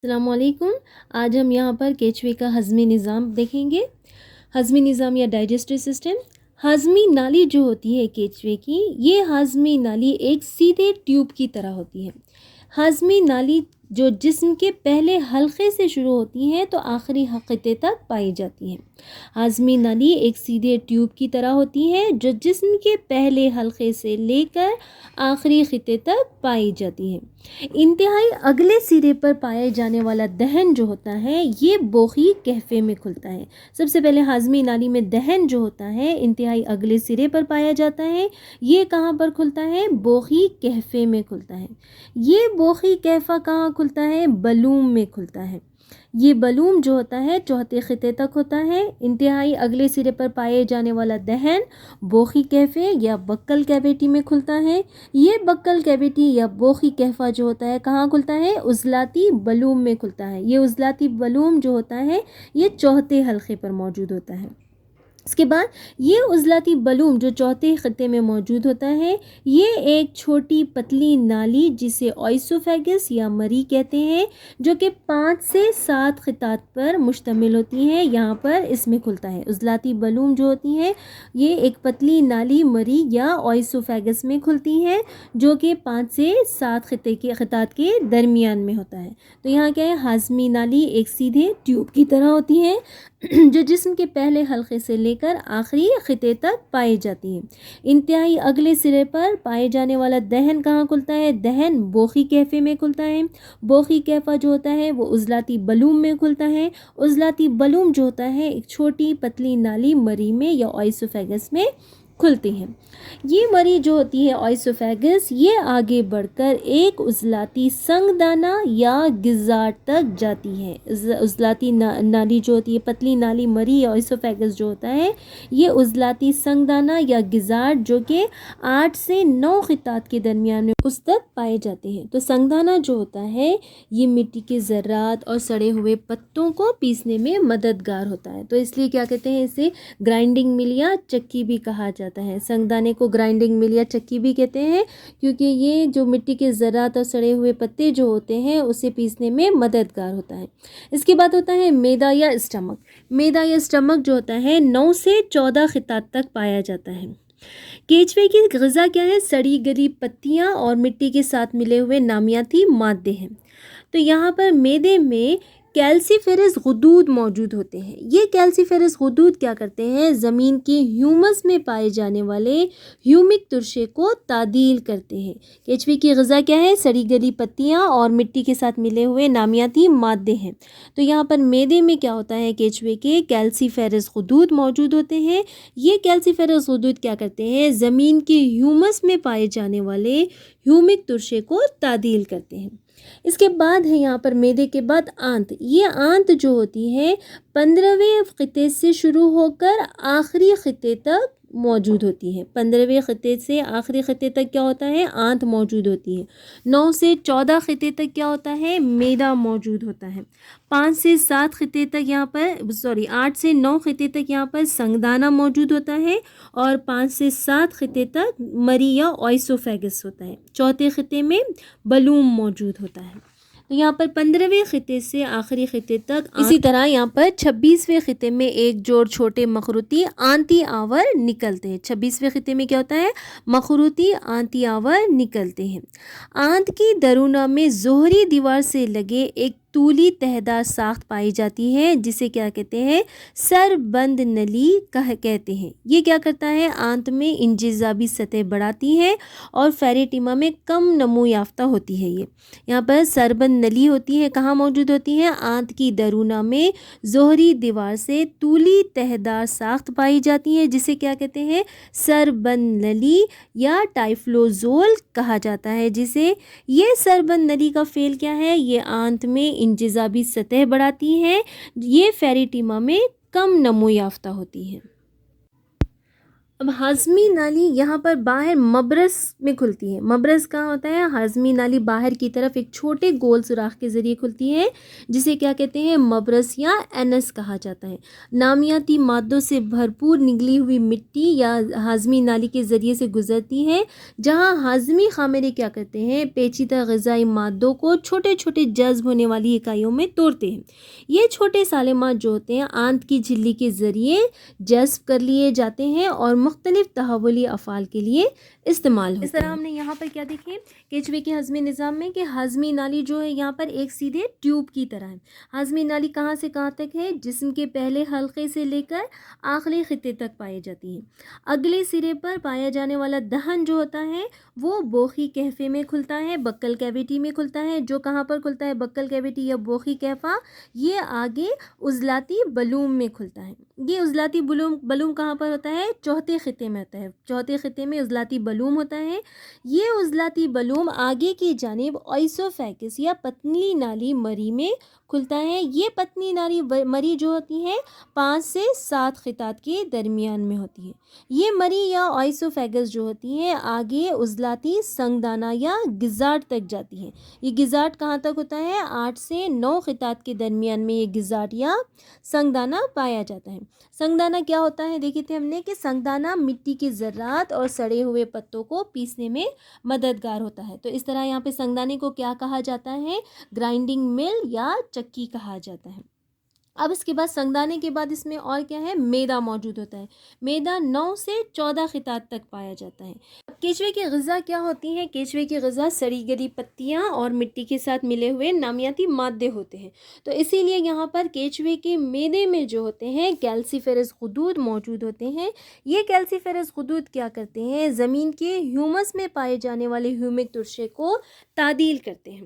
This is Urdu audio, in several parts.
السلام علیکم۔ آج ہم یہاں پر کیچوے کا ہضمی نظام دیکھیں گے۔ ہضمی نظام یا ڈائجسٹو سسٹم۔ ہضمی نالی جو ہوتی ہے کیچوے کی، یہ ہضمی نالی ایک سیدھے ٹیوب کی طرح ہوتی ہے۔ ہضمی نالی جو جسم کے پہلے حلقے سے شروع ہوتی ہیں تو آخری خطے تک پائی جاتی ہیں۔ ہضمی نالی ایک سیدھے ٹیوب کی طرح ہوتی ہے جو جسم کے پہلے حلقے سے لے کر آخری خطے تک پائی جاتی ہے۔ انتہائی اگلے سرے پر پائے جانے والا دہن جو ہوتا ہے یہ بوخی کہفے میں کھلتا ہے۔ سب سے پہلے ہضمی نالی میں دہن جو ہوتا ہے انتہائی اگلے سرے پر پایا جاتا ہے۔ یہ کہاں پر کھلتا ہے؟ بوخی کہفے میں کھلتا ہے۔ یہ بوخی کہفہ کہاں کھلتا ہے؟ بلوم میں کھلتا ہے۔ یہ بلوم جو ہوتا ہے چوتھے خطے تک ہوتا ہے۔ انتہائی اگلے سرے پر پائے جانے والا دہن بوخی کہفے یا بکل کیویٹی میں کھلتا ہے۔ یہ بکل کیویٹی یا بوخی کہفہ جو ہوتا ہے کہاں کھلتا ہے؟ عضلاتی بلوم میں کھلتا ہے۔ یہ عضلاتی بلوم جو ہوتا ہے یہ چوتھے حلقے پر موجود ہوتا ہے۔ اس کے بعد یہ عضلاتی بلوم جو چوتھے خطے میں موجود ہوتا ہے یہ ایک چھوٹی پتلی نالی جسے اوئسوفیگس یا مری کہتے ہیں جو کہ 5 سے 7 خطات پر مشتمل ہوتی ہیں، یہاں پر اس میں کھلتا ہے۔ عضلاتی بلوم جو ہوتی ہیں یہ ایک پتلی نالی مری یا اوئسوفیگس میں کھلتی ہے جو کہ 5 سے 7 خطات کے درمیان میں ہوتا ہے۔ تو یہاں کیا ہے؟ ہضمی نالی ایک سیدھے ٹیوب کی طرح ہوتی ہے جو جسم کے پہلے حلقے سے لے کر آخری خطے تک پائی جاتی ہے۔ انتہائی اگلے سرے پر پائے جانے والا دہن کہاں کھلتا ہے؟ دہن بوخی کہفے میں کھلتا ہے۔ بوخی کہفہ جو ہوتا ہے وہ عضلاتی بلوم میں کھلتا ہے۔ عضلاتی بلوم جو ہوتا ہے ایک چھوٹی پتلی نالی مری میں یا اوئسوفیگس میں کھلتی ہیں۔ یہ مری جو ہوتی ہے اوئسوفیگس یہ آگے بڑھ کر ایک عضلاتی سنگ دانہ یا گزاٹ تک جاتی ہے۔ عضلاتی نالی جو ہوتی ہے پتلی نالی مری یا اوئسوفیگس جو ہوتا ہے یہ عضلاتی سنگ دانہ یا گزاٹ جو کہ 8 سے 9 خطات کے درمیان میں اس تک پائے جاتے ہیں۔ تو سنگ دانہ جو ہوتا ہے یہ مٹی کے ذرات اور سڑے ہوئے پتوں کو پیسنے میں مددگار ہوتا ہے، تو اس لیے کیا کہتے ہیں اسے گرائنڈنگ مل یا چکی بھی کہا جاتا ہے۔ سنگ دانے کو گرائنڈنگ مل یا چکی بھی کہتے ہیں کیونکہ یہ جو مٹی کے ذرات اور سڑے ہوئے پتے جو ہوتے ہیں اسے پیسنے میں مددگار ہوتا ہے۔ اس کے بعد ہوتا ہے میدا یا اسٹمک۔ میدا یا اسٹمک جو ہوتا ہے 9 سے 14 خطات تک پایا جاتا ہے۔ کیچوے کی غذا کیا ہے؟ سڑی گلی پتیاں اور مٹی کے ساتھ ملے ہوئے نامیاتی مادے ہیں۔ تو یہاں پر میدے میں کیلسیفیرس غدود موجود ہوتے ہیں۔ یہ کیلسیفیرس غدود کیا کرتے ہیں؟ زمین کی ہیومس میں پائے جانے والے ہیومک ترشے کو تعدیل کرتے ہیں۔ کیچوے کی غذا کیا ہے؟ سڑی گلی پتیاں اور مٹی کے ساتھ ملے ہوئے نامیاتی مادے ہیں۔ تو یہاں پر میدے میں کیا ہوتا ہے؟ کیچوے کے کیلسیفیرس غدود موجود ہوتے ہیں۔ یہ کیلسیفیرس غدود کیا کرتے ہیں؟ زمین کی ہیومس میں پائے جانے والے ہیومک ترشے کو تعدیل کرتے ہیں۔ اس کے بعد ہے یہاں پر میدے کے بعد آنت۔ یہ آنت جو ہوتی ہے 15ویں خطے سے شروع ہو کر آخری خطے تک موجود ہوتی ہے۔ 15ویں خطے سے آخری خطے تک کیا ہوتا ہے؟ آنت موجود ہوتی ہے۔ 9 سے 14 خطے تک کیا ہوتا ہے؟ میدا موجود ہوتا ہے۔ 5 سے 7 خطے تک یہاں پر 8 سے 9 خطے تک یہاں پر سنگ دانہ موجود ہوتا ہے اور 5 سے 7 خطے تک مری یا اوئسوفیگس ہوتا ہے۔ چوتھے خطے میں بلوم موجود ہوتا ہے۔ تو یہاں پر 15ویں خطے سے آخری خطے تک اسی طرح یہاں پر 26ویں خطے میں ایک جوڑ چھوٹے مخروطی آنتی آور نکلتے ہیں۔ 26ویں خطے میں کیا ہوتا ہے؟ مخروطی آنتی آور نکلتے ہیں۔ آنت کی درونہ میں ظہری دیوار سے لگے ایک طولی تہدار ساخت پائی جاتی ہے جسے کیا کہتے ہیں؟ سر بند نلی کہتے ہیں۔ یہ کیا کرتا ہے؟ آنت میں انجذابی سطح بڑھاتی ہے اور فیریٹیما میں کم نمو یافتہ ہوتی ہے۔ یہ یہاں پر سربند نلی ہوتی ہے، کہاں موجود ہوتی ہے؟ آنت کی درونہ میں ظہری دیوار سے طولی تہدار ساخت پائی جاتی ہے جسے کیا کہتے ہیں؟ سربند نلی یا ٹائفلوزول کہا جاتا ہے۔ جسے یہ سربند نلی کا فعل کیا ہے؟ یہ آنت میں انجذابی سطح بڑھاتی ہے، یہ فیریٹیما میں کم نمو یافتہ ہوتی ہے۔ اب ہاضمی نالی یہاں پر باہر مبرز میں کھلتی ہے. مبرز کہاں ہوتا ہے؟ ہاضمی نالی باہر کی طرف ایک چھوٹے گول سوراخ کے ذریعے کھلتی ہے جسے کیا کہتے ہیں؟ مبرز یا اینس کہا جاتا ہے. نامیاتی مادوں سے بھرپور نگلی ہوئی مٹی یا ہاضمی نالی کے ذریعے سے گزرتی ہے جہاں ہاضمی خامیرے کیا کرتے ہیں؟ پیچیدہ غذائی مادوں کو چھوٹے چھوٹے جذب ہونے والی اکائیوں میں توڑتے ہیں. یہ چھوٹے سالمات جو ہوتے ہیں آنت کی جھلی کے ذریعے جذب کر لیے جاتے ہیں اور مختلف تحولی افعال کے لیے استعمال ہوتے ہیں. اس طرح ہم نے یہاں پر کیا دیکھیں کیچوے کے ہضمی نظام میں کہ ہضمی نالی جو ہے یہاں پر ایک سیدھے ٹیوب کی طرح ہے. ہضمی نالی کہاں سے کہاں تک ہے؟ جسم کے پہلے حلقے سے لے کر آخری خطے تک پائی جاتی ہیں. اگلے سرے پر پایا جانے والا دہن جو ہوتا ہے وہ بوخی کہفے میں کھلتا ہے، بکل کیویٹی میں کھلتا ہے. جو کہاں پر کھلتا ہے؟ بکل کیویٹی یا بوخی کہفہ. یہ آگے عضلاتی بلوم میں کھلتا ہے. یہ عضلاتی بلوم کہاں پر ہوتا ہے؟ چوتھے خطے میں ہوتا ہے. چوتھے خطے میں عضلاتی بلوم ہوتا ہے. یہ عضلاتی بلوم آگے کی جانب آئسوفیگس یا پتلی نالی مری میں کھلتا ہے. یہ پتلی نالی مری جو ہوتی ہے 5 سے 7 خطات کے درمیان میں ہوتی ہے. یہ مری یا آئسوفیگس جو ہوتی ہے آگے عضلاتی سنگدانہ یا گزاٹ تک جاتی ہے. یہ گزاٹ کہاں تک ہوتا ہے؟ 8 سے 9 خطات کے درمیان میں یہ گزاٹ یا سنگدانہ پایا جاتا ہے. سنگدانہ کیا ہوتا ہے؟ دیکھے تھے ہم نے کہ سنگدانہ مٹی کے ذرات اور سڑے ہوئے پتوں کو پیسنے میں مددگار ہوتا ہے. تو اس طرح یہاں پہ سنگدانے کو کیا کہا جاتا ہے؟ گرائنڈنگ مل یا چکی کہا جاتا ہے. اب اس کے بعد سنگدانے کے بعد اس میں اور کیا ہے؟ میدا موجود ہوتا ہے. میدا 9 سے 14 خطات تک پایا جاتا ہے. اب کیچوے کی غذا کیا ہوتی ہے؟ کیچوے کی غذا سڑی گلی پتیاں اور مٹی کے ساتھ ملے ہوئے نامیاتی مادے ہوتے ہیں. تو اسی لیے یہاں پر کیچوے کے میدے میں جو ہوتے ہیں کیلسیفیرس غدود موجود ہوتے ہیں. یہ کیلسیفیرس غدود کیا کرتے ہیں؟ زمین کے ہیومس میں پائے جانے والے ہیومک ترشے کو تعدیل کرتے ہیں.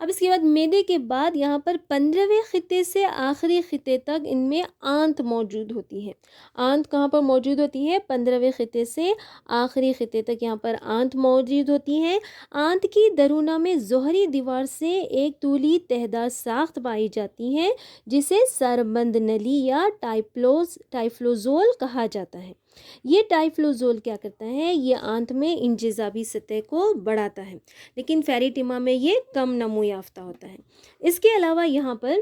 اب اس کے بعد میدے کے بعد یہاں پر 15ویں خطے سے آخری خطے تک ان میں آنت موجود ہوتی ہے. آنت کہاں پر موجود ہوتی ہے؟ 15ویں خطے سے آخری خطے تک یہاں پر آنت موجود ہوتی ہے. آنت کی درونہ میں ظہری دیوار سے ایک طولی تہدار ساخت پائی جاتی ہے جسے سربند نلی یا ٹائفلوزول کہا جاتا ہے. یہ ٹائفلوزول کیا کرتا ہے؟ یہ آنت میں انجذابی سطح کو بڑھاتا ہے لیکن فیریٹیما میں یہ کم نمو یافتہ ہوتا ہے. اس کے علاوہ یہاں پر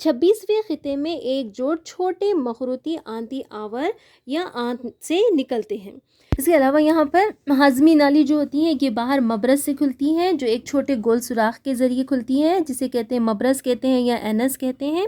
26ویں خطے میں ایک جوڑ چھوٹے مخروطی آنتی آور یا آنت سے نکلتے ہیں. اس کے علاوہ یہاں پر ہاضمی نالی جو ہوتی ہے یہ باہر مبرز سے کھلتی ہے جو ایک چھوٹے گول سوراخ کے ذریعے کھلتی ہے جسے کہتے ہیں مبرز کہتے ہیں یا اینس کہتے ہیں.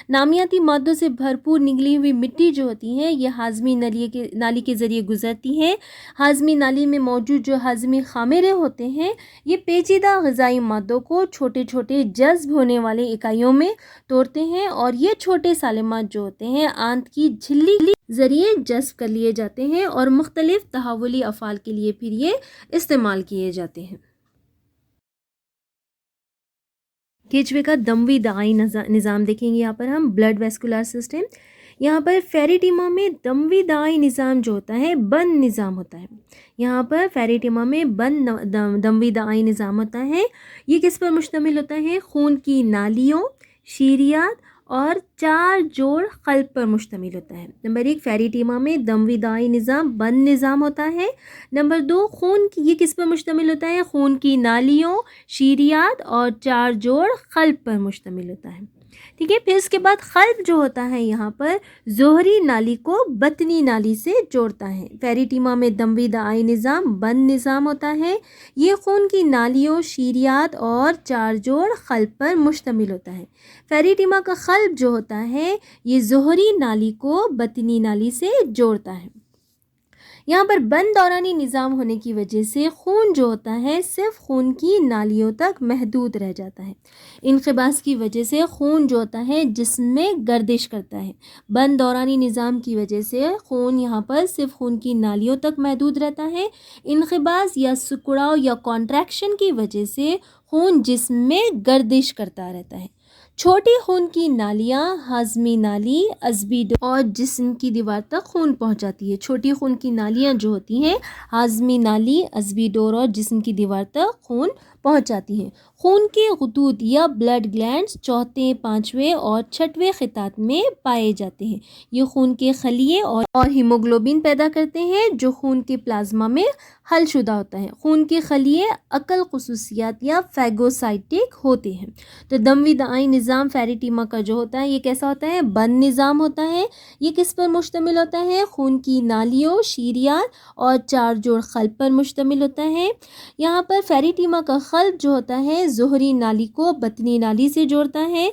نامیاتی مادوں سے بھرپور نگلی ہوئی مٹی جو ہوتی ہے یہ ہاضمی نالی کے ذریعے گزرتی ہے. ہاضمی نالی میں موجود جو ہاضمی خامیرے ہوتے ہیں یہ پیچیدہ غذائی مادوں کو چھوٹے چھوٹے جذب ہونے والے اکائیوں میں توڑتے ہیں اور یہ چھوٹے سالمات جو ہوتے ہیں آنت کی جھلی ذریعے جذب کر لیے جاتے ہیں اور مختلف تحولی افعال کے لیے پھر یہ استعمال کیے جاتے ہیں. کیچوے کا دموی دعائی نظام دیکھیں گے یہاں پر ہم بلڈ ویسکولار سسٹم. یہاں پر فیریٹیما میں دموی دعائی نظام جو ہوتا ہے بند نظام ہوتا ہے. یہاں پر فیریٹیما میں بند دموی دعائی نظام ہوتا ہے. یہ کس پر مشتمل ہوتا ہے؟ خون کی نالیوں، شیریات اور 4 جوڑ قلب پر مشتمل ہوتا ہے. نمبر 1 فیریٹیما میں دموی دعائی نظام بند نظام ہوتا ہے. نمبر 2 یہ کس پر مشتمل ہوتا ہے؟ خون کی نالیوں، شیریات اور 4 جوڑ قلب پر مشتمل ہوتا ہے. ٹھیک ہے. پھر اس کے بعد قلب جو ہوتا ہے یہاں پر ظہری نالی کو بطنی نالی سے جوڑتا ہے. فیریٹیما میں دموی دعائی نظام بند نظام ہوتا ہے. یہ خون کی نالیوں، شیریات اور 4 جوڑ قلب پر مشتمل ہوتا ہے. فیریٹیما کا قلب جو ہوتا ہے یہ ظہری نالی کو بطنی نالی سے جوڑتا ہے. یہاں پر بند دورانی نظام ہونے کی وجہ سے خون جو ہوتا ہے صرف خون کی نالیوں تک محدود رہ جاتا ہے. انقباض کی وجہ سے خون جو ہوتا ہے جسم میں گردش کرتا ہے. بند دورانی نظام کی وجہ سے خون یہاں پر صرف خون کی نالیوں تک محدود رہتا ہے. انقباض یا سکڑاؤ یا کانٹریکشن کی وجہ سے خون جسم میں گردش کرتا رہتا ہے. چھوٹی خون کی نالیاں ہاضمی نالی، عصبی ڈور اور جسم کی دیوار تک خون پہنچاتی ہے. چھوٹی خون کی نالیاں جو ہوتی ہیں ہاضمی نالی، عصبی ڈور اور جسم کی دیوار تک خون پہنچاتی ہیں۔ خون کے غدود یا بلڈ گلینڈز چوتھے، پانچویں اور چھٹویں خطات میں پائے جاتے ہیں۔ یہ خون کے خلیے اور ہیموگلوبن پیدا کرتے ہیں جو خون کے پلازما میں حل شدہ ہوتا ہے۔ خون کے خلیے عقل خصوصیات یا فیگوسائٹک ہوتے ہیں۔ تو دموی دعائی نظام فیریٹیما کا جو ہوتا ہے یہ کیسا ہوتا ہے؟ بند نظام ہوتا ہے۔ یہ کس پر مشتمل ہوتا ہے؟ خون کی نالیوں، شریان اور 4 جوڑ قلب پر مشتمل ہوتا ہے۔ یہاں پر فیریٹیما کا قلب جو ہوتا ہے ظہری نالی کو بطنی نالی سے جوڑتا ہے۔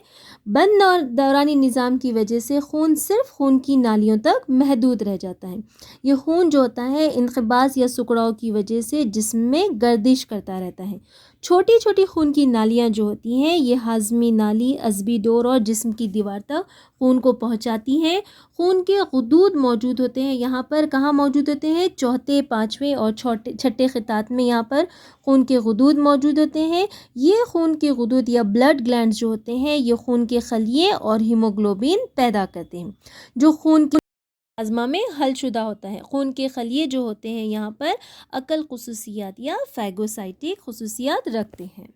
بند دورانی نظام کی وجہ سے خون صرف خون کی نالیوں تک محدود رہ جاتا ہے۔ یہ خون جو ہوتا ہے انقباض یا سکڑاؤ کی وجہ سے جسم میں گردش کرتا رہتا ہے۔ چھوٹی چھوٹی خون کی نالیاں جو ہوتی ہیں یہ ہاضمی نالی، عصبی ڈور اور جسم کی دیوار تک خون کو پہنچاتی ہیں۔ خون کے غدود موجود ہوتے ہیں یہاں پر، کہاں موجود ہوتے ہیں؟ چوتھے، پانچویں اور چھٹے خطات میں یہاں پر خون کے غدود موجود ہوتے ہیں۔ یہ خون کے غدود یا بلڈ گلینڈ جو ہوتے ہیں یہ خون کے خلیے اور ہیموگلوبن پیدا کرتے ہیں جو خون کے پلازما میں حل شدہ ہوتا ہے۔ خون کے خلیے جو ہوتے ہیں یہاں پر عقل خصوصیات یا فیگوسائٹک خصوصیات رکھتے ہیں۔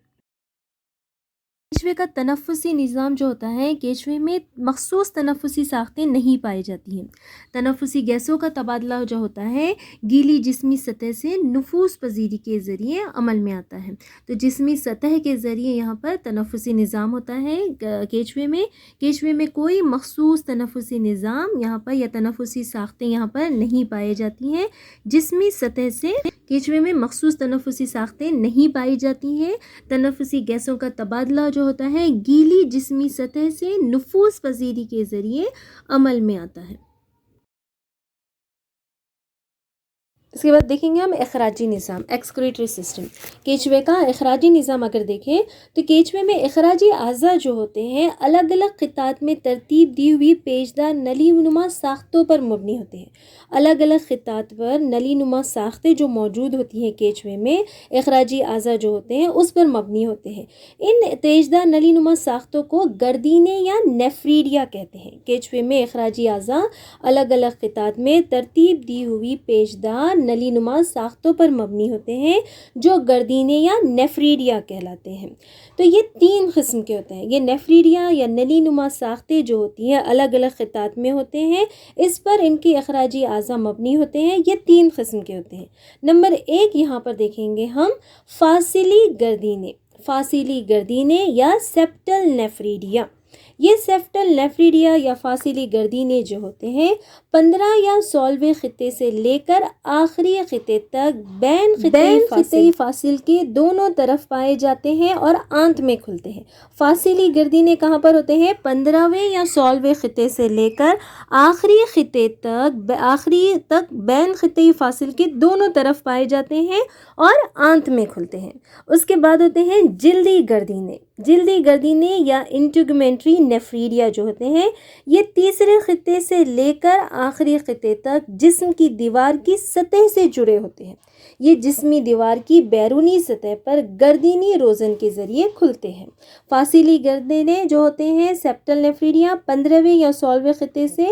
کیچوے کا تنفسی نظام جو ہوتا ہے، کیچوے میں مخصوص تنفسی ساختیں نہیں پائی جاتی ہیں۔ تنفسی گیسوں کا تبادلہ جو ہوتا ہے گیلی جسمی سطح سے نفوذ پذیری کے ذریعے عمل میں آتا ہے۔ تو جسمی سطح کے ذریعے یہاں پر تنفسی نظام ہوتا ہے کیچوے میں کوئی مخصوص تنفسی نظام یہاں پر یا تنفسی ساختیں یہاں پر نہیں پائی جاتی ہیں۔ جسمی سطح سے کیچوے میں مخصوص تنفسی ساختیں نہیں پائی جاتی ہیں۔ تنفسی گیسوں کا تبادلہ جو ہوتا ہے گیلی جسمی سطح سے نفوذ پذیری کے ذریعے عمل میں آتا ہے۔ اس کے بعد دیکھیں گے ہم اخراجی نظام، ایکسکریٹری سسٹم۔ کیچوے کا اخراجی نظام اگر دیکھیں تو کیچوے میں اخراجی اعضاء جو ہوتے ہیں الگ الگ خطات میں ترتیب دی ہوئی پیچدار نلی نما ساختوں پر مبنی ہوتے ہیں۔ الگ الگ خطات پر نلی نما ساختیں جو موجود ہوتی ہیں کیچوے میں، اخراجی اعضاء جو ہوتے ہیں اس پر مبنی ہوتے ہیں۔ ان پیچدار نلی نما ساختوں کو گردینے یا نیفریڈیا کہتے ہیں۔ کیچوے میں اخراجی اعضاء الگ الگ خطات میں ترتیب دی ہوئی پیچدار نلی نما ساختوں پر مبنی ہوتے ہیں جو گردینے یا نیفریڈیا کہلاتے ہیں۔ تو یہ 3 قسم کے ہوتے ہیں۔ یہ نیفریڈیا یا نلی نما ساختیں جو ہوتی ہیں الگ الگ خطات میں ہوتے ہیں، اس پر ان کے اخراجی اعضاء مبنی ہوتے ہیں۔ یہ 3 قسم کے ہوتے ہیں۔ نمبر 1 یہاں پر دیکھیں گے ہم فاصلی گردینے یا سیپٹل نیفریڈیا۔ یہ سیپٹل نیفریڈیا یا فاصلی گردینے جو ہوتے ہیں 15 یا 16ویں خطے سے لے کر آخری خطے تک بین خطی فاصل کے دونوں طرف پائے جاتے ہیں اور آنت میں کھلتے ہیں۔ فاصلی گردینے کہاں پر ہوتے ہیں؟ 15ویں یا 16ویں خطے سے لے کر آخری خطے تک بین خطی فاصل کے دونوں طرف پائے جاتے ہیں اور آنت میں کھلتے ہیں۔ اس کے بعد ہوتے ہیں جلدی گردینے یا انٹیگومنٹری نیفریڈیا جو ہوتے ہیں یہ تیسرے خطے سے لے کر آخری خطے تک جسم کی دیوار کی سطح سے جڑے ہوتے ہیں۔ یہ جسمی دیوار کی بیرونی سطح پر گردینی روزن کے ذریعے کھلتے ہیں۔ فاصلی گردینے جو ہوتے ہیں سیپٹل نیفریڈیا 15ویں یا 16ویں خطے سے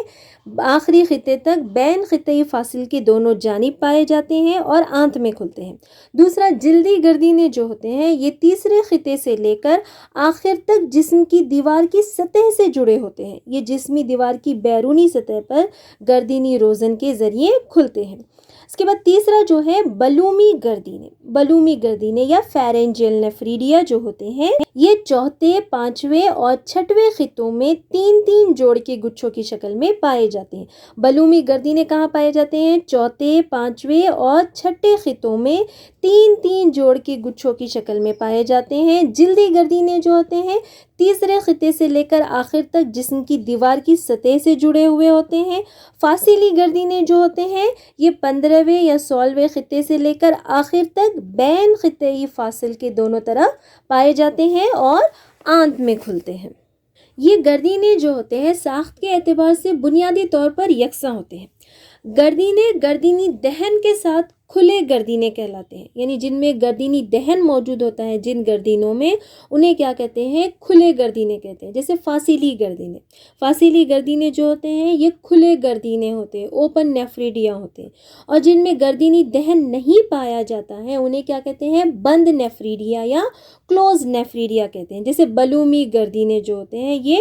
آخری خطے تک بین خطی فاصل کے دونوں جانب پائے جاتے ہیں اور آنت میں کھلتے ہیں۔ دوسرا جلدی گردینے جو ہوتے ہیں یہ تیسرے خطے سے لے کر آخر تک جسم کی دیوار کی سطح سے جڑے ہوتے ہیں۔ یہ جسمی دیوار کی بیرونی سطح پر گردینی روزن کے ذریعے کھلتے ہیں۔ اس کے بعد تیسرا جو ہے بلومی گردینے یا فیرنجیل نیفریڈیا جو ہوتے ہیں یہ چوتھے، پانچویں اور چھٹویں خطوں میں 3 جوڑ کے گچھوں کی شکل میں پائے جاتے ہیں۔ بلومی گردینے کہاں پائے جاتے ہیں؟ چوتھے، پانچویں اور چھٹے خطوں میں 3 جوڑ کے گچھوں کی شکل میں پائے جاتے ہیں۔ جلدی گردینے جو ہوتے ہیں تیسرے خطے سے لے کر آخر تک جسم کی دیوار کی سطح سے جڑے ہوئے ہوتے ہیں۔ فاصلی گردینے جو ہوتے ہیں یہ 15ویں یا 16ویں خطے سے لے کر آخر تک بین خطی فاصل کے دونوں طرف پائے جاتے ہیں اور آنت میں کھلتے ہیں۔ یہ گردینے جو ہوتے ہیں ساخت کے اعتبار سے بنیادی طور پر یکساں ہوتے ہیں۔ گردینے گردینی دہن کے ساتھ کھلے گردینے کہلاتے ہیں، یعنی جن میں گردینی دہن موجود ہوتا ہے جن گردینوں میں، انہیں کیا کہتے ہیں؟ کھلے گردینے کہتے ہیں۔ جیسے فاصلی گردینے، فاصلی گردینے جو ہوتے ہیں یہ کھلے گردینے ہوتے ہیں، اوپن نیفریڈیا ہوتے ہیں، اور جن میں گردینی دہن نہیں پایا جاتا ہے انہیں کیا کہتے ہیں؟ بند نیفریڈیا یا کلوز نیفریڈیا کہتے ہیں۔ جیسے بلومی گردینے جو ہوتے ہیں یہ،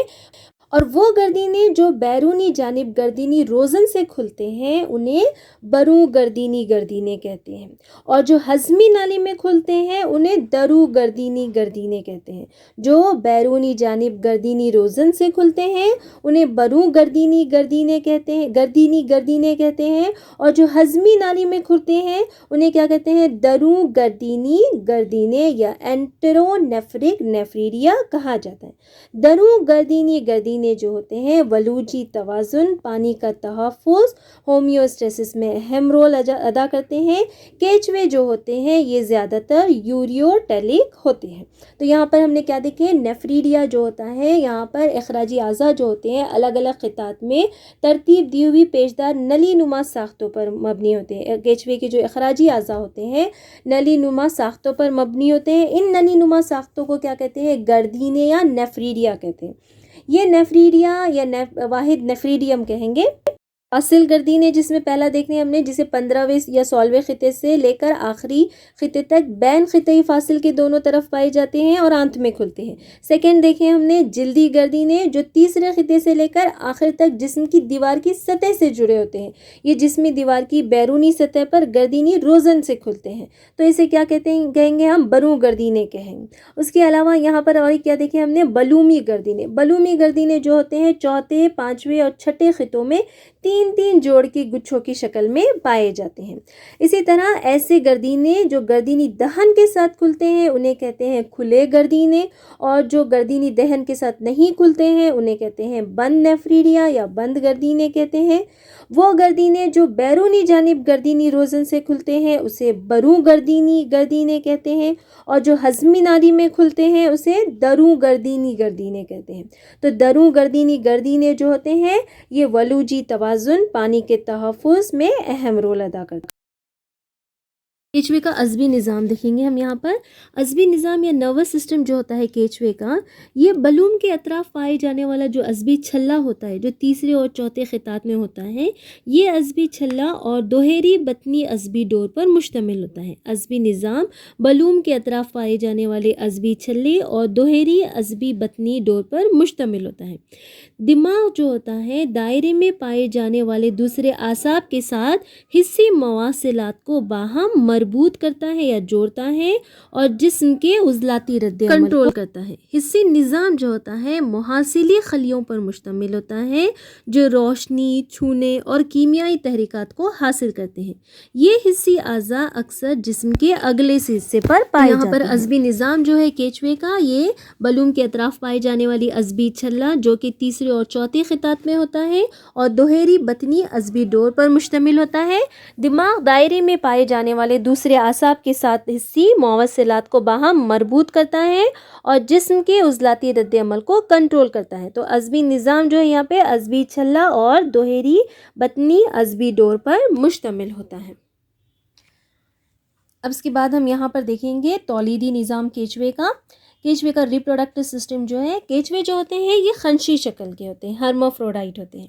اور وہ گردینے جو بیرونی جانب گردینی روزن سے کھلتے ہیں انہیں بروں گردینی گردینے کہتے ہیں، اور جو ہضمی نالی میں کھلتے ہیں انہیں درو گردینی گردینے کہتے ہیں۔ جو بیرونی جانب گردینی روزن سے کھلتے ہیں انہیں بروں گردینی گردینے کہتے ہیں، گردینی گردینے کہتے ہیں، اور جو ہضمی نالی میں کھلتے ہیں انہیں کیا کہتے ہیں؟ دروں گردینی گردینے یا انٹرو نیفرک نیفریڈیا کہا جاتا ہے۔ دروں گردینی گردینے جو ہوتے ہیں ولوجی توازن، پانی کا تحفظ، ہومیوسٹیسس میں اہم رول ادا کرتے ہیں۔ کیچوے جو ہوتے ہیں یہ زیادہ تر یوریوٹیلک ہوتے ہیں۔ تو یہاں پر ہم نے کیا دیکھے؟ نیفریڈیا جو ہوتا ہے یہاں پر اخراجی اعضاء جو ہوتے ہیں الگ الگ خطات میں ترتیب دی ہوئی پیچدار نلی نما ساختوں پر مبنی ہوتے ہیں۔ کیچوے کے جو اخراجی اعضاء ہوتے ہیں نلی نما ساختوں پر مبنی ہوتے ہیں۔ ان نلی نما ساختوں کو کیا کہتے ہیں؟ گردینے یا نیفریڈیا کہتے ہیں۔ یہ نیفریڈیا یا واحد نیفریڈیم کہیں گے۔ اصل گردینے جس میں پہلا دیکھنے ہم نے جسے 15ویں یا 16ویں خطے سے لے کر آخری خطے تک بین خطئی فاصل کے دونوں طرف پائے جاتے ہیں اور آنت میں کھلتے ہیں۔ سیکنڈ دیکھیں ہم نے جلدی گردینے جو تیسرے خطے سے لے کر آخر تک جسم کی دیوار کی سطح سے جڑے ہوتے ہیں۔ یہ جسمی دیوار کی بیرونی سطح پر گردینی روزن سے کھلتے ہیں، تو اسے کیا کہیں گے ہم؟ بروں گردینے کہیں گے۔ اس کے علاوہ یہاں پر اور کیا دیکھیں ہم نے؟ بلومی گردینے۔ بلومی گردینے جو ہوتے ہیں چوتھے، پانچویں اور چھٹے خطوں میں تین تین جوڑ کی گچھوں کی شکل میں پائے جاتے ہیں۔ اسی طرح ایسے گردینے جو گردینی دہن کے ساتھ کھلتے ہیں انہیں کہتے ہیں کھلے گردینے، اور جو گردینی دہن کے ساتھ نہیں کھلتے ہیں انہیں کہتے ہیں بند نیفریڈیا یا بند گردینے کہتے ہیں۔ وہ گردینے جو بیرونی جانب گردینی روزن سے کھلتے ہیں اسے بروں گردینی گردینے کہتے ہیں، اور جو ہضمی نالی میں کھلتے ہیں اسے دروں گردینی گردینے کہتے ہیں۔ تو دروں گردینی گردینے جو ہوتے ہیں یہ ولوجی توازن، پانی کے تحفظ میں اہم رول ادا کرتے ہیں۔ کیچوے کا عصبی نظام دیکھیں گے ہم یہاں پر۔ عصبی نظام یا نروس سسٹم جو ہوتا ہے کیچوے کا، یہ بلوم کے اطراف پائے جانے والا جو عصبی چھلا ہوتا ہے جو تیسرے اور چوتھے خطات میں ہوتا ہے، یہ عصبی چھلا اور دوہری بطنی عصبی ڈور پر مشتمل ہوتا ہے۔ عصبی نظام بلوم کے اطراف پائے جانے والے عصبی چھلے اور دوہری عصبی بطنی ڈور پر مشتمل ہوتا ہے۔ دماغ جو ہوتا ہے دائرے میں پائے جانے والے دوسرے اعصاب کے ساتھ حسی مواصلات کو باہم مربوط کرتا ہے یا جوڑتا ہے اور جسم کے عضلاتی رد عمل کنٹرول کرتا ہے۔ حسی نظام جو ہوتا ہے محاصیلی خلیوں پر مشتمل ہوتا ہے جو روشنی، چھونے اور کیمیائی تحریکات کو حاصل کرتے ہیں۔ یہ حسی اعضاء اکثر جسم کے اگلے حصے پر پائے جاتے ہیں۔ یہاں پر عصبی نظام جو ہے کیچوے کا یہ بلوم کے اطراف پائے جانے والی عصبی چھلا جو کہ تیسرے اور چوتھے خطات میں ہوتا ہے اور دوہری بطنی عصبی ڈور پر مشتمل ہوتا ہے۔ دماغ دائرے میں پائے جانے والے دوسرے اعصاب کے ساتھ حسی مواصلات کو باہم مربوط کرتا ہے اور جسم کے عضلاتی رد عمل کو کنٹرول کرتا ہے۔ تو عصبی نظام جو ہے یہاں پہ عصبی چھلا اور دوہری بطنی عصبی ڈور پر مشتمل ہوتا ہے۔ اب اس کے بعد ہم یہاں پر دیکھیں گے تولیدی نظام کیچوے کا۔ کیچوے کا ریپروڈکٹیو سسٹم جو ہے، کیچوے جو ہوتے ہیں یہ خنشی شکل کے ہوتے ہیں، ہرمافروڈائٹ ہوتے ہیں۔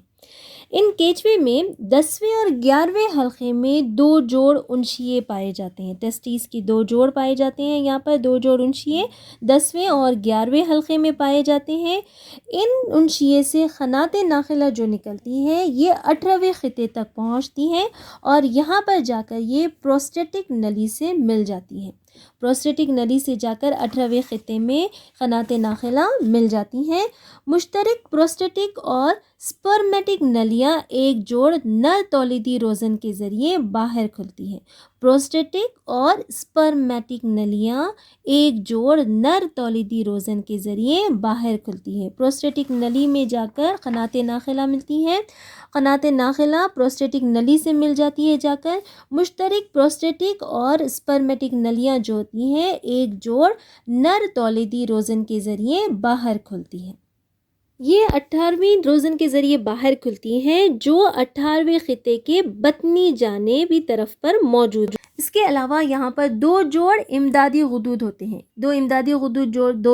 ان کیچوے میں 10ویں اور 11ویں حلقے میں 2 جوڑ انشیے پائے جاتے ہیں۔ ٹیسٹیز کی 2 جوڑ پائے جاتے ہیں، یہاں پر 2 جوڑ انشیے 10ویں اور 11ویں حلقے میں پائے جاتے ہیں۔ ان انشیے سے قنات ناخلہ جو نکلتی ہیں یہ 18ویں خطے تک پہنچتی ہیں اور یہاں پر جا کر یہ پروسٹیٹک نلی سے مل جاتی ہیں۔ پروسٹیٹک نلی سے جا کر 18ویں خطے میں قنات ناخلہ مل جاتی ہیں۔ مشترک پروسٹیٹک اور سپرمیٹک نلیاں ایک جوڑ نر تولیدی روزن کے ذریعے باہر کھلتی ہیں۔ پروسٹیٹک اور سپرمیٹک نلیاں ایک جوڑ نر تولیدی روزن کے ذریعے باہر کھلتی ہیں۔ پروسٹیٹک نلی میں جا کر قنات ناخلہ ملتی ہیں، قنات ناخلہ پروسٹیٹک نلی سے مل جاتی ہے جا کر۔ مشترک پروسٹیٹک اور سپرمیٹک نلیاں جو ہوتی ہیں ایک جوڑ نر تولیدی روزن کے ذریعے باہر کھلتی ہیں۔ یہ 18ویں روزن کے ذریعے باہر کھلتی ہیں جو 18ویں خطے کے بطنی جانبی طرف پر موجود ہیں۔ اس کے علاوہ یہاں پر دو جوڑ امدادی غدود ہوتے ہیں، دو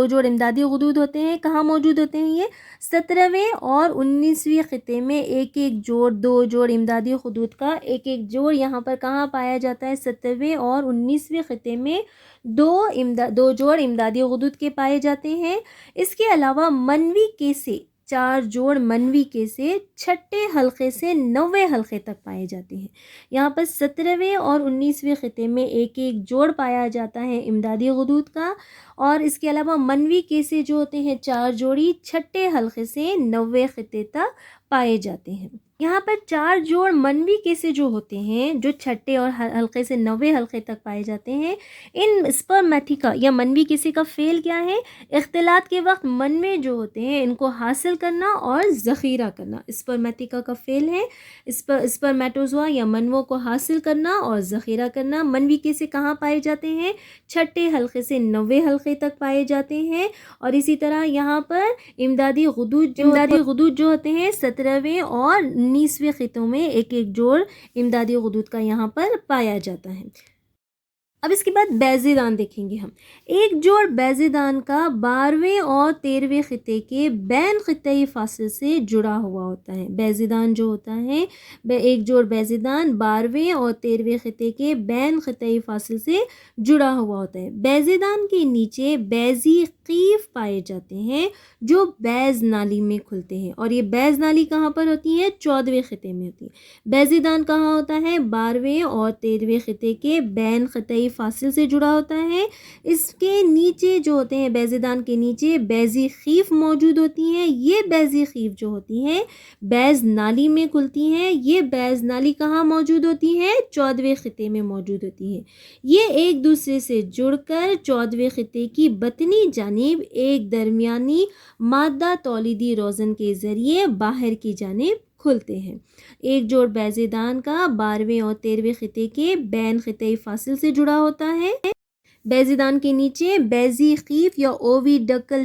جوڑ امدادی غدود ہوتے ہیں۔ کہاں موجود ہوتے ہیں یہ؟ 17ویں اور 19ویں خطے میں ایک ایک جوڑ، دو جوڑ امدادی غدود کا ایک ایک جوڑ یہاں پر کہاں پایا جاتا ہے؟ 17ویں اور 19ویں خطے میں دو جوڑ امدادی غدود کے پائے جاتے ہیں۔ اس کے علاوہ منوی کے سے 4 جوڑ منوی کے سے چھٹے حلقے سے 9ویں حلقے تک پائے جاتے ہیں۔ یہاں پر 17ویں اور 19ویں خطے میں ایک ایک جوڑ پایا جاتا ہے امدادی غدود کا، اور اس کے علاوہ منوی کے سے جو ہوتے ہیں 4 جوڑی چھٹے حلقے سے 9ویں خطے تک پائے جاتے ہیں۔ یہاں پر 4 جوڑ منوی کے سے جو ہوتے ہیں جو چھٹے اور حلقے سے 9ویں حلقے تک پائے جاتے ہیں، ان اسپرمیٹیکا یا منوی کے سے کا فعل کیا ہے؟ اختلاط کے وقت منوے جو ہوتے ہیں ان کو حاصل کرنا اور ذخیرہ کرنا۔ اسپرمیٹیکا کا فعل ہے اسپرمیٹوزوا یا منووں کو حاصل کرنا اور ذخیرہ کرنا۔ منوی کے سے کہاں پائے جاتے ہیں؟ چھٹے حلقے سے 9ویں حلقے تک پائے جاتے ہیں۔ اور اسی طرح یہاں پر امدادی غدود جو ہوتے ہیں 17ویں اور 19ویں خطوں میں ایک ایک جوڑ امدادی غدود کا یہاں پر پایا جاتا ہے۔ اب اس کے بعد بیضے دان دیکھیں گے ہم۔ ایک جوڑ بیضے دان کا 12ویں اور 13ویں خطے کے بین خطائی فاصل سے جڑا ہوا ہوتا ہے۔ بیضے دان جو ہوتا ہے، ایک جوڑ بیضے دان 12ویں اور 13ویں خطے کے بین خطائی فاصل سے جڑا ہوا ہوتا ہے۔ بیضے دان کے نیچے بیضی قیف پائے جاتے ہیں جو بیض نالی میں کھلتے ہیں، اور یہ بیض نالی کہاں پر ہوتی ہے؟ 14ویں خطے میں ہوتی ہے۔ بیضے دان کہاں ہوتا ہے؟ 12ویں اور 13ویں خطے کے بین خطائی فاصل سے جڑا ہوتا ہے۔ اس کے نیچے جو ہوتے ہیں بیضے دان کے نیچے بیضی خیف موجود ہوتی ہیں۔ یہ بیضی خیف جو ہوتی ہیں بیض نالی میں کھلتی ہیں۔ یہ بیض نالی کہاں موجود ہوتی ہے؟ 14ویں خطے میں موجود ہوتی ہے۔ یہ ایک دوسرے سے جڑ کر 14ویں خطے کی بطنی جانب ایک درمیانی مادہ تولیدی روزن کے ذریعے باہر کی جانب کھلتے ہیں۔ ایک جوڑ بیضے دان کا 12ویں اور 13ویں خطے کے بین خطائی فاصل سے جڑا ہوتا ہے۔ بیضے دان کے نیچے بیضی خیف یا اوویڈکل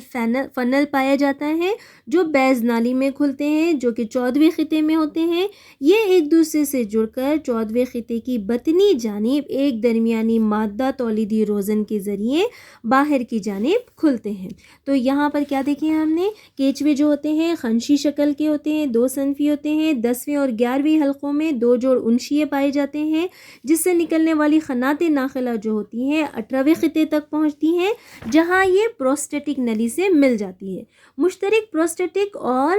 فنل پایا جاتا ہے جو بیض نالی میں کھلتے ہیں، جو کہ 14ویں خطے میں ہوتے ہیں۔ یہ ایک دوسرے سے جڑ کر 14ویں خطے کی بطنی جانب ایک درمیانی مادہ تولیدی روزن کے ذریعے باہر کی جانب کھلتے ہیں۔ تو یہاں پر کیا دیکھیں ہم نے؟ کیچوے جو ہوتے ہیں خنشی شکل کے ہوتے ہیں، 2 صنفی ہوتے ہیں۔ 10ویں اور 11ویں حلقوں میں 2 جوڑ انشیے پائے جاتے ہیں، جس سے نکلنے والی خنات ناخلہ جو ہوتی ہیں 18ویں خطے تک پہنچتی ہیں، جہاں یہ پروسٹیٹک نلی سے مل جاتی ہے۔ مشترک پروسٹیٹک اور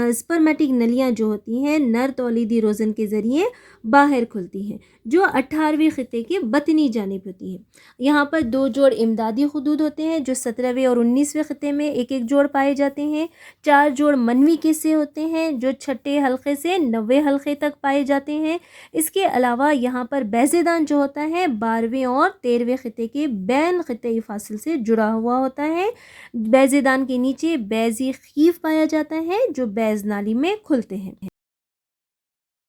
اسپرمیٹک نلیاں جو ہوتی ہیں نر تولیدی روزن کے ذریعے باہر کھلتی ہیں، جو 18ویں خطے کے بطنی جانب ہوتی ہیں۔ یہاں پر 2 جوڑ امدادی خدود ہوتے ہیں جو 17ویں اور 19ویں خطے میں ایک ایک جوڑ پائے جاتے ہیں۔ 4 جوڑ منوی کے سے ہوتے ہیں جو چھٹے حلقے سے 9ویں حلقے تک پائے جاتے ہیں۔ اس کے علاوہ یہاں پر بیضے دان جو ہوتا ہے 12ویں اور 13ویں خطے کے بین خطائی فاصل سے جڑا ہوا ہوتا ہے۔ بیضے دان کے نیچے بیضی خیف پایا جاتا ہے جو بیض نالی میں کھلتے ہیں۔